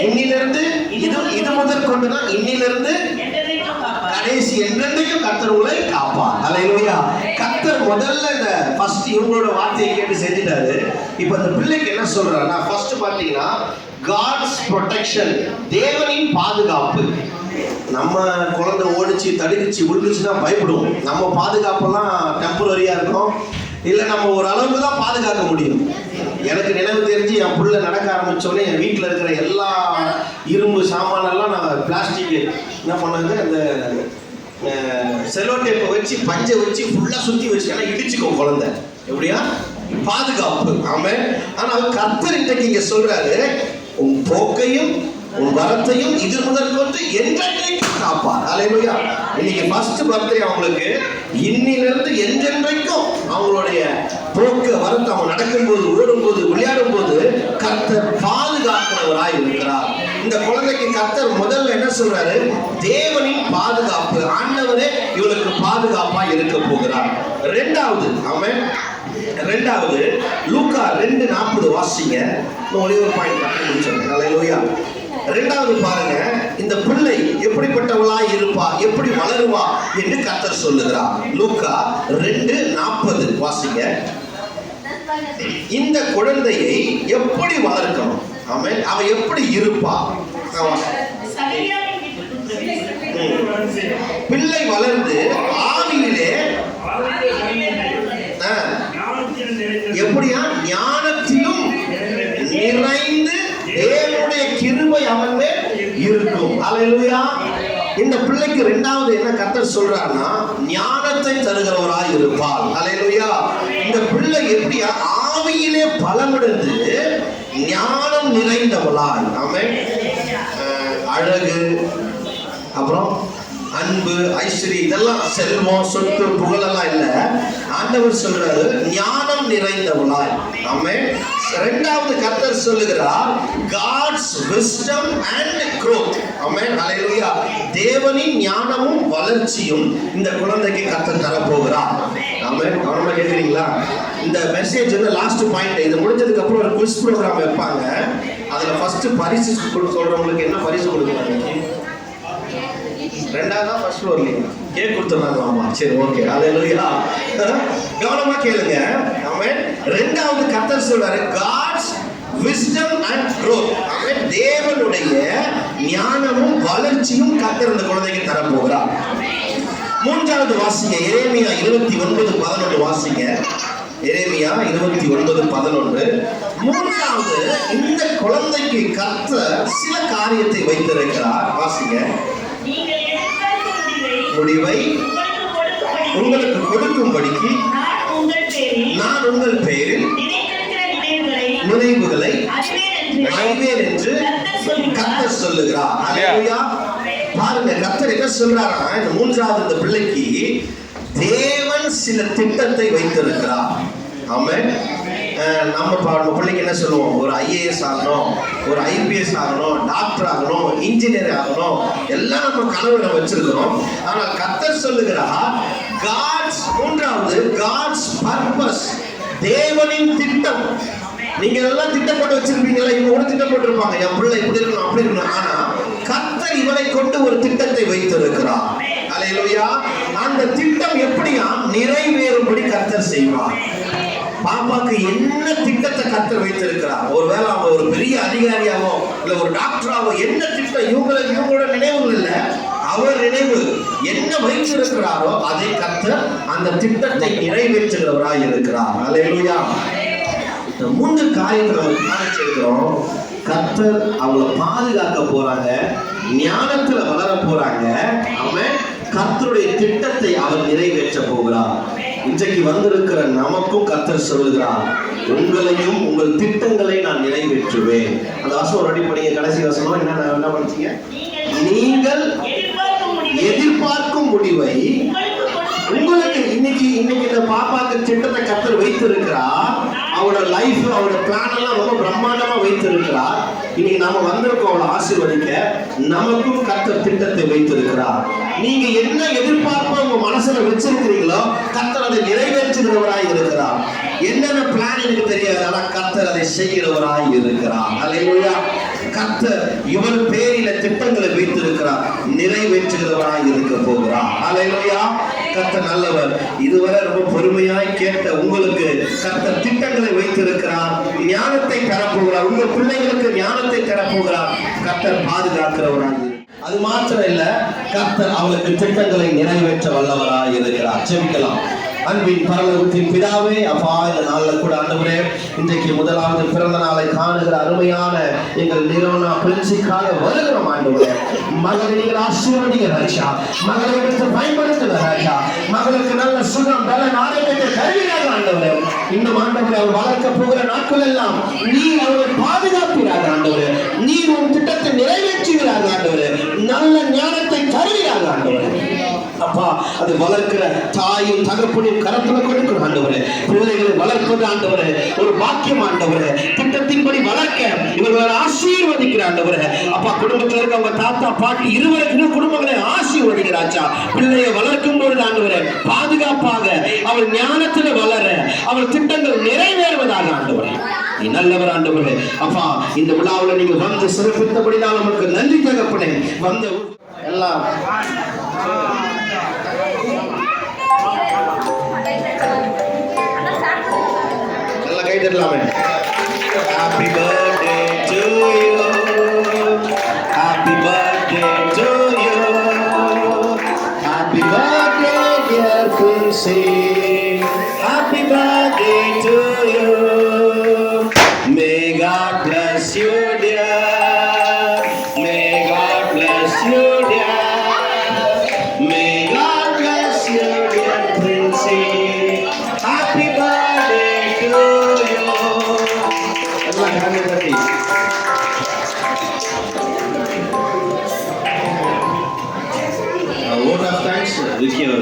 இன்னிலிருந்து இது முதல் கொண்டுதான் இன்னிலிருந்து கடைசி என்றென்றைக்கும் கர்த்தர் உங்களை காப்பார். அல்லேலூயா. கர்த்தர் முதல்ல இந்த ஃபர்ஸ்ட் இவங்களோட வார்த்தையை கேட்டு செஞ்சிட்டாரு. இப்போ அந்த பிள்ளைக்கு என்ன சொல்றாருன்னா, ஃபர்ஸ்ட் பாத்தீங்கன்னா காட்ஸ் ப்ரொடெக்ஷன், தேவனின் பாதுகாப்பு. நம்ம குழந்தை ஓடிச்சு தடுக்குச்சு விழுந்துச்சுன்னா பயப்படுவோம். நம்ம பாதுகாப்பெல்லாம் டெம்பரரியா இருக்கும், இல்லை நம்ம ஒரு அளவுக்கு தான் பாதுகாக்க முடியும். எனக்கு நினைவு தெரிஞ்சு என் புள்ள நடக்க ஆரம்பிச்சோடனே என் வீட்டில் இருக்கிற எல்லா இரும்பு சாமானெல்லாம் நான் பிளாஸ்டிக் என்ன பண்ணாங்க, அந்த செலோ டேப்பை வச்சு பஞ்சை வச்சு ஃபுல்லாக சுற்றி வச்சு, ஏன்னா இடிச்சுக்கும் குழந்தை. எப்படியா பாதுகாப்பு. ஆமாம். ஆனால் கர்த்தர் இன்றைக்கு இங்கே சொல்றாரு, உன் போக்கையும் உன் வரத்தையும் இது முதல் கொண்டு என்றென்றைக்கும் காப்பார். அல்லேலூயா. இன்னைக்கு ஃபர்ஸ்ட் பர்த்டே அவங்களுக்கு. இன்னிலிருந்து என்றென்றைக்கும் அவங்களுடைய போக்கு வரத்தை அவங்க நடக்கும்போது, ஓடும்போது, விளையாடும் போது கர்த்தர் பாதுகாக்கிறவராய் இருக்கிறார். இந்த குழந்தைக்கு கர்த்தர் முதல்ல என்ன சொல்றாரு, தேவனின் பாதுகாப்பு. ஆண்டவரே இவளுக்கு பாதுகாப்பா இருக்க போகிறார். ரெண்டாவது, ஆமென். ரெண்டாவது லூக்கா 2:40 வாசிங்க. ஒரே ஒரு பாயிண்ட் பார்த்து முடிச்சிருக்கேன். அல்லேலூயா. ரெண்டாவது பாருங்க, இந்த பிள்ளை எப்படிப்பட்டவளாய் இருப்பா, எப்படி வளருவா என்று கர்த்தர் சொல்லுகிறார். லூக்கா 2:40 வாசிங்க. இந்த குழந்தையை எப்படி வளர்க்கணும், ஆமென், அவ எப்படி இருப்பா. பிள்ளை வளர்ந்து ஆவியிலே எப்படியா ஞானத்திலும் நிறைந்து தேவனுடைய கிருபை அவன் மேல் இருக்கும். அல்லேலூயா. இந்த பிள்ளைக்கு ரெண்டாவது என்ன கர்த்தர் சொல்றாருன்னா, ஞானத்தை தருகிறவராய் இருப்பாள். அல்லேலூயா. இந்த பிள்ளை எப்படியா ஆவியிலே பலமடைந்து ஞானம் நிறைந்தவளாய். ஆமென். அழகு, அப்புறம் அன்பு, ஐஸ்வர்யம், இதெல்லாம் செல்வம், சொத்து, புகழெல்லாம் இல்ல. ஆண்டவர் சொல்றாரு ஞானம் நிறைந்தவளாய். ஆமென். இரண்டாவது கர்த்தர் சொல்லுகிறார் காட்ஸ் விஸ்டம் அண்ட் growth. ஆமென். ஹalleluya. தேவனின் ஞானமும் வளர்ச்சியும் இந்த குழந்தைக்கு கர்த்தர் தர போகிறார். ஆமென். கவனமா கேக்குறீங்களா? இந்த மெசேஜ் வந்து லாஸ்ட் பாயிண்ட். இது முடிஞ்சதுக்கு அப்புறம் ஒரு குவிஸ் ப்ரோகிராம் வைப்பாங்க. அதுல ஃபர்ஸ்ட் பரிசு சொல்றவங்களுக்கு என்ன பரிசு கொடுக்குறாங்க? ரெண்டாவதா ஃபர்ஸ்ட் ஃப்ளோர் இல்லையா? கேக் கொடுத்துறாங்களாமா? சரி, ஓகே. அல்லேலூயா. கவனமா கேளுங்க. ஆமென். ரெண்டாவது கர்த்தர் சொல்றாரு காட்ஸ் விஸ்டம் அண்ட் growth. ஆமென். தேவனுடைய ஞானமும் வளர்ச்சியும் கர்த்தர் இந்த குழந்தைக்கு தர போகிறார். மூன்றாவது வாசிங்க, எரேமியா 29:11 வாசிங்க. எரேமியா 29:11. மூன்றாவது, இந்த குழந்தைக்கு கர்த்தர் சில காரியத்தை வைத்திருக்கிறார். வாசிங்க. முடிவை உங்களுக்கு கொடுக்கும்படிக்கு நான் உங்கள் பெயரில் நினைவுகளை அறிவேன் என்று கர்த்தர் சொல்லுகிறார். அல்லேலூயா. பாருங்க, கர்த்தர் என்ன சொல்றாரா, இந்த மூன்றாவது இந்த பிள்ளைக்கு தேவன் சில திட்டத்தை வைத்திருக்கிறார். ஆமென். நம்ம பிள்ளைக்கு என்ன சொல்லுவோம், ஒரு ஐஏஎஸ் ஆகணும், ஒரு ஐபிஎஸ் ஆகணும், டாக்டர் ஆகணும், இன்ஜினியர் ஆகணும், எல்லாம் நம்ம கனவுல வச்சிருக்கிறோம். ஆனால் கர்த்தர் சொல்லுகிறார் காட்ஸ், மூன்றாவது காட்ஸ் பர்பஸ், தேவனின் திட்டம். நீங்க எல்லாம் திட்டம் போட்டு வச்சிருப்பீங்களா? இவங்க கூட திட்டம் போட்டிருப்பாங்க, என் பிள்ளை இப்படி இருக்கணும் அப்படி இருக்கணும். ஆனா கர்த்தர் இவனை கொண்டு ஒரு திட்டத்தை வைத்திருக்கிறார். அல்லேலூயா. அந்த திட்டம் எப்படியா நிறைவேறும்படி கர்த்தர் செய்வார். பாப்பாக்கு என்ன திட்டத்தை கர்த்தர் வைத்திருக்கிறார்? ஒருவேளை அவங்க ஒரு பெரிய அதிகாரியாவோ இல்ல ஒரு டாக்டராவோ, என்ன திட்டம் இவங்களோட நினைவுகள் இல்ல, அவர் நினைவு என்ன வைத்திருக்கிறாரோ அதை கர்த்தர் அந்த திட்டத்தை நிறைவேற்றுகிறவராய் இருக்கிறார். அல்லேலூயா. இந்த மூன்று காரியத்தை நம்ம காணிச்சிருக்கிறோம். கர்த்தர் அவங்கள பாதுகாக்க போறாங்க, ஞானத்துல வளர போறாங்க. அவன் கர்த்தருடைய திட்டத்தை அவர் நிறைவேற்ற போகிறார். இன்றைக்கு வந்திருக்கிற நமக்கும் கர்த்தர் சொல்லுகிறார், உங்களையும் உங்கள் திட்டங்களை நான் நிறைவேற்றுவேன். அந்த வசனம் ரெடி பண்ணீங்க. கடைசி வசனம் என்ன படிச்சீங்க? நீங்கள் எதிர்பார்க்கும் முடிவை உங்களுக்கு இன்னைக்கு இந்த பாப்பாக்கு திட்டத்தை கர்த்தர் வைத்திருக்கிறார். அவரோட லைஃப், அவரோட பிளான் எல்லாம் ரொம்ப பிரம்மாண்டமா வைத்திருக்கிறார். இன்னைக்கு நாம வந்திருக்கோம் அவளை ஆசீர்வதிக்க. நமக்கும் கர்த்தர் திட்டத்தை வைத்திருக்கிறார். நீங்க என்ன எதிர்பார்ப்ப உங்க மனசுல வச்சிருக்கிறீங்களோ கர்த்தர் அதை நிறைவேற்றுகிறவராய் இருக்கிறார். என்னென்ன பிளான் எனக்கு தெரியாது, ஆனா கர்த்தர் அதை செய்கிறவராய் இருக்கிறார். அல்லேலூயா. கர்த்தர் இவர் பேரில திட்டங்களை வைத்திருக்கிறார், நிறைவேற்றுகிறவராய் இருக்க போகிறார். அல்லேலூயா. கர்த்தர் நல்லவர். இதுவரை ரொம்ப பொறுமையாய் கேட்ட உங்களுக்கு கர்த்தர் திட்டங்களை வைத்திருக்கிறார், ஞானத்தை தரப்போகிறார், உங்க பிள்ளைகளுக்கு ஞானத்தை தரப்போகிறார். கர்த்தர் பாதுகாக்கிறவராய். அது மாத்திரம் இல்ல, கர்த்தர் அவளுக்கு திட்டங்களை நிறைவேற்ற வல்லவராய் இருக்கிறார். ஜெபிக்கலாம். அன்பின் பரலோகத்தின் பிதாவே, அப்பா, இந்த நாளில் கூட ஆண்டவரே, இன்றைக்கு முதலாவது பிறந்த நாளை காணுகிற அருமையான எங்கள் நிறுவன பிரின்சிக்காக வருகிறோம் ஆண்டவரே. மகளை நீங்கள் ஆசீர்வதிங்க ராஜா, மகளை எடுத்து பயன்படுத்துங்க ராஜா, மகளுக்கு நல்ல சுகம் பலன் ஆரோக்கியத்தை தருவீராக ஆண்டவரே. இன்னும் ஆண்டவரே, அவர் வளர்க்க போகிற நாட்கள் எல்லாம் நீர் அவரை பாதுகாப்பீராக ஆண்டவரே, நீர் ஒரு திட்டத்தை நிறைவேற்றுவீராக ஆண்டவரே, நல்ல ஞானத்தை தருவீராக ஆண்டவரே. அப்பா, அது வளர்க்கிற தாயும் தகப்பனையும் கரத்துல கொடுக்கிற ஆண்டவரே, பிள்ளைகளை வளர்ப்பது ஆண்டவரே ஒரு பாக்கியம் ஆண்டவரே. திட்டத்தின்படி வளர்க்க இவர்களை ஆசீர்வதிக்கிற ஆண்டவரே. அப்பா, குடும்பத்தில் இருக்க அவங்க தாத்தா பாட்டி இருவருக்கும் குடும்பங்களை ஆசீர்வதிக்கிறாச்சா. பிள்ளையை வளர்க்கும் பொழுது ஆண்டவரே பாதுகாப்பாக அவர் ஞானத்துல வளர, அவர் திட்டங்கள் நிறைவேறுவதாக ஆண்டவரே. நீ நல்லவர் ஆண்டவரே. அப்பா, இந்த விழாவில் நீங்க வந்து சிறப்பித்தபடினால் நமக்கு நன்றி தகப்பனே. வந்த எல்லாம் Happy birthday to you, happy birthday to you, happy birthday dear Quincy, happy birthday to you. May God bless you dear, may God bless you dear, may God bless you dear Quincy, happy birthday to you. A vote of thanks with you.